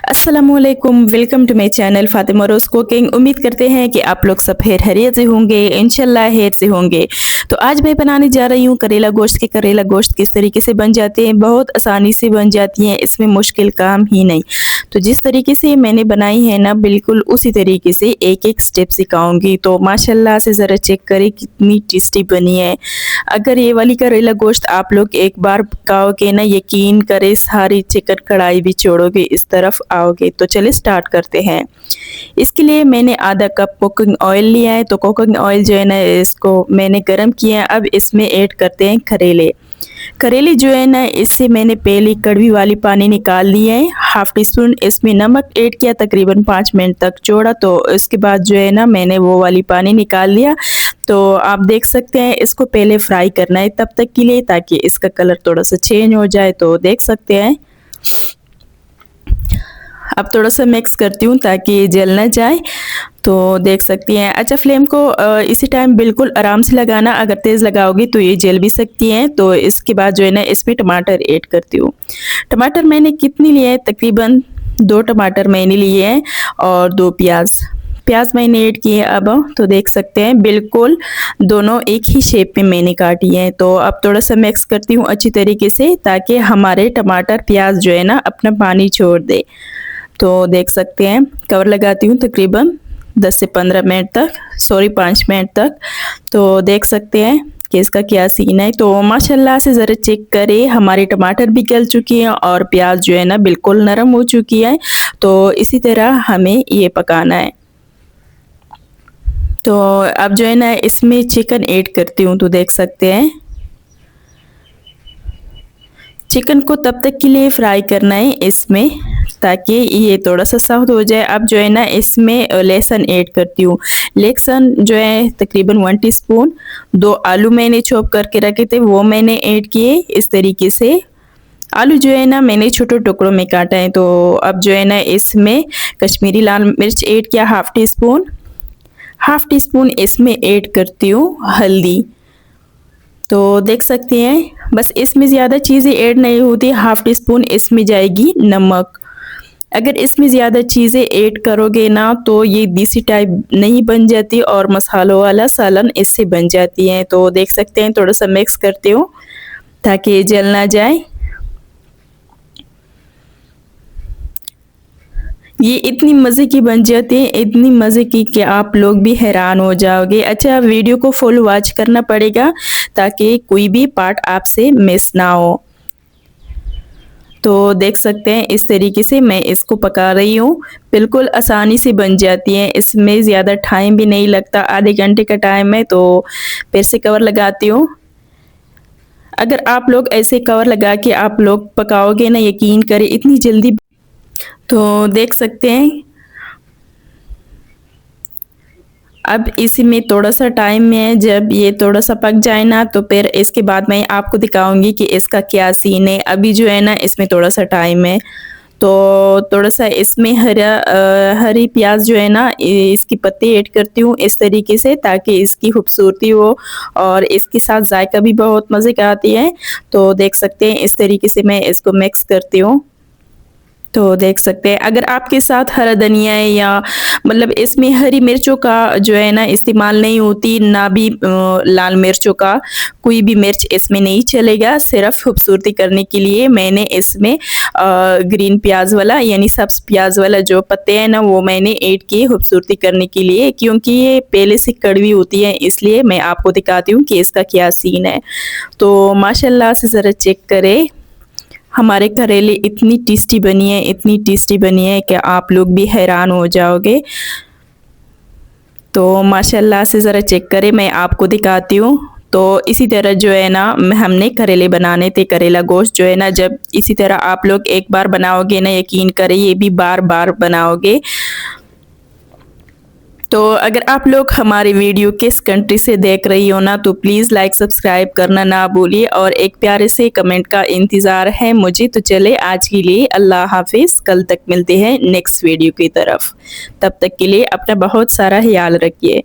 अस्सलामुअलैकुम, welcome to my channel Fatima rose cooking. उम्मीद करते हैं कि आप लोग सब खैरियत से होंगे, इंशाल्लाह खैर से होंगे। तो आज मैं बनाने जा रही हूँ करेला गोश्त के। करेला गोश्त किस तरीके से बन जाते हैं, बहुत आसानी से बन जाती हैं, इसमें मुश्किल काम ही नहीं। तो जिस तरीके से मैंने बनाई है ना, बिल्कुल उसी तरीके से एक एक स्टेप सिखाऊंगी। तो माशाल्लाह से ज़रा चेक करें कितनी टेस्टी बनी है। अगर ये वाली करेला गोश्त आप लोग एक बार पकाओगे ना, यकीन करें सारी चिकन कढ़ाई भी छोड़ोगे, इस तरफ आओगे। तो चलिए स्टार्ट करते हैं। इसके लिए मैंने आधा कप कुकिंग ऑयल लिया है। तो कुकिंग ऑयल जो है ना, इसको मैंने गरम किया है। अब इसमें ऐड करते हैं करेले। करेले जो है ना, इससे मैंने पहले कड़वी वाली पानी निकाल लिया है। हाफ टी स्पून इसमें नमक ऐड किया, तकरीबन 5 मिनट तक छोड़ा। तो इसके बाद जो है ना, मैंने वो वाली पानी निकाल लिया। तो आप देख सकते हैं, इसको पहले फ्राई करना है तब तक के लिए, ताकि इसका कलर थोड़ा सा चेंज हो जाए। तो देख सकते हैं, अब थोड़ा सा मिक्स करती हूँ ताकि ये जल ना जाए। तो देख सकती हैं। अच्छा, फ्लेम को इसी टाइम बिल्कुल आराम से लगाना, अगर तेज़ लगाओगी तो ये जल भी सकती हैं। तो इसके बाद जो है ना, इसमें टमाटर ऐड करती हूँ। टमाटर मैंने कितनी लिए हैं, तकरीबन 2 टमाटर मैंने लिए हैं और 2 प्याज मैंने ऐड किए। अब तो देख सकते हैं, बिल्कुल दोनों एक ही शेप में मैंने काटी हैं। तो अब थोड़ा सा मिक्स करती हूँ अच्छी तरीके से, ताकि हमारे टमाटर प्याज जो है ना, अपना पानी छोड़ दे। तो देख सकते हैं, कवर लगाती हूँ तकरीबन 10 से 15 मिनट तक, सॉरी 5 मिनट तक। तो देख सकते हैं कि इसका क्या सीन है। तो माशाल्लाह से ज़रा चेक करें, हमारे टमाटर भी गल चुकी हैं और प्याज जो है ना, बिल्कुल नरम हो चुकी है। तो इसी तरह हमें ये पकाना है। तो अब जो है ना, इसमें चिकन ऐड करती हूँ। तो देख सकते हैं, चिकन को तब तक के लिए फ्राई करना है इसमें, ताकि ये थोड़ा सा सॉफ्ट हो जाए। अब जो है ना, इसमें लहसुन ऐड करती हूँ। लहसुन जो है तकरीबन 1 टीस्पून। 2 आलू मैंने चॉप करके रखे थे, वो मैंने ऐड किए। इस तरीके से आलू जो है ना, मैंने छोटे टुकड़ों में काटा है। तो अब जो है ना, इसमें कश्मीरी लाल मिर्च ऐड किया, हाफ टी स्पून इसमें ऐड करती हूँ हल्दी। तो देख सकते हैं, बस इसमें ज़्यादा चीज़ें ऐड नहीं होती। हाफ टी स्पून इसमें जाएगी नमक। अगर इसमें ज़्यादा चीज़ें ऐड करोगे ना, तो ये देसी टाइप नहीं बन जाती और मसालों वाला सालन इससे बन जाती है। तो देख सकते हैं, थोड़ा सा मिक्स करती हूँ ताकि ये जल ना जाए। ये इतनी मज़े की बन जाती है, इतनी मज़े की कि आप लोग भी हैरान हो जाओगे। अच्छा, वीडियो को फुल वॉच करना पड़ेगा ताकि कोई भी पार्ट आपसे मिस ना हो। तो देख सकते हैं, इस तरीके से मैं इसको पका रही हूँ। बिल्कुल आसानी से बन जाती है, इसमें ज़्यादा टाइम भी नहीं लगता, आधे घंटे का टाइम है। तो फिर से कवर लगाती हूँ। अगर आप लोग ऐसे कवर लगा के आप लोग पकाओगे ना, यकीन करें इतनी जल्दी। तो देख सकते हैं, अब इसी में थोड़ा सा टाइम में है, जब ये थोड़ा सा पक जाए ना, तो फिर इसके बाद मैं आपको दिखाऊंगी कि इसका क्या सीन है। अभी जो है ना, इसमें थोड़ा सा टाइम है। तो थोड़ा सा इसमें हरी प्याज जो है ना, इसकी पत्ती ऐड करती हूँ इस तरीके से, ताकि इसकी खूबसूरती हो और इसके साथ जायका भी बहुत मज़े का आती है। तो देख सकते हैं, इस तरीके से मैं इसको मिक्स करती हूँ। तो देख सकते हैं, अगर आपके साथ हरा धनिया है, या मतलब इसमें हरी मिर्चों का जो है ना इस्तेमाल नहीं होती, ना भी लाल मिर्चों का, कोई भी मिर्च इसमें नहीं चलेगा। सिर्फ खूबसूरती करने के लिए मैंने इसमें ग्रीन प्याज वाला, यानी सब्ज प्याज वाला जो पत्ते हैं ना, वो मैंने ऐड किए खूबसूरती करने के लिए, क्योंकि ये पहले से कड़वी होती है। इसलिए मैं आपको दिखाती हूँ कि इसका क्या सीन है। तो माशाल्लाह से ज़रा चेक करें, हमारे करेले इतनी टेस्टी बनी है, इतनी टेस्टी बनी है कि आप लोग भी हैरान हो जाओगे। तो माशाल्लाह से ज़रा चेक करें, मैं आपको दिखाती हूँ। तो इसी तरह जो है ना, हमने करेले बनाने थे, करेला गोश्त जो है ना, जब इसी तरह आप लोग एक बार बनाओगे ना, यकीन करें ये भी बार बार बनाओगे। तो अगर आप लोग हमारी वीडियो किस कंट्री से देख रही हो ना, तो प्लीज़ लाइक सब्सक्राइब करना ना भूलिए, और एक प्यारे से कमेंट का इंतज़ार है मुझे। तो चले आज के लिए अल्लाह हाफिज़, कल तक मिलते हैं नेक्स्ट वीडियो की तरफ। तब तक के लिए अपना बहुत सारा ख्याल रखिए।